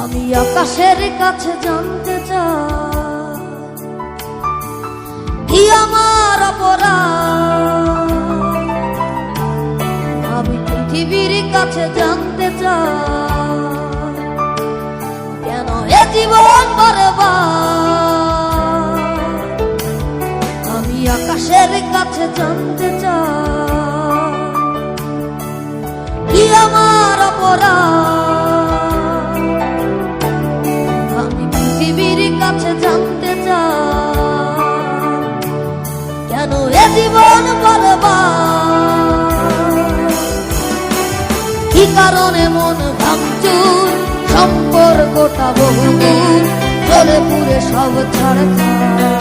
আমি আকাশের কাছে জানতে চাই কি আমার অপরাধ। আমি পৃথিবীর কাছে জানতে চাই কেন এ জীবন বরবাদ। আমি আকাশের কাছে জানতে চাই কি আমার অপরাধ। আমি পৃথিবীর কাছে জানতে চাই কেন এ জীবন বরবাদ। কি কারণে মন ভাঙচুর, সম্পর্কটা বহুদূর, চলে পুরে সব ছাড়খাড়।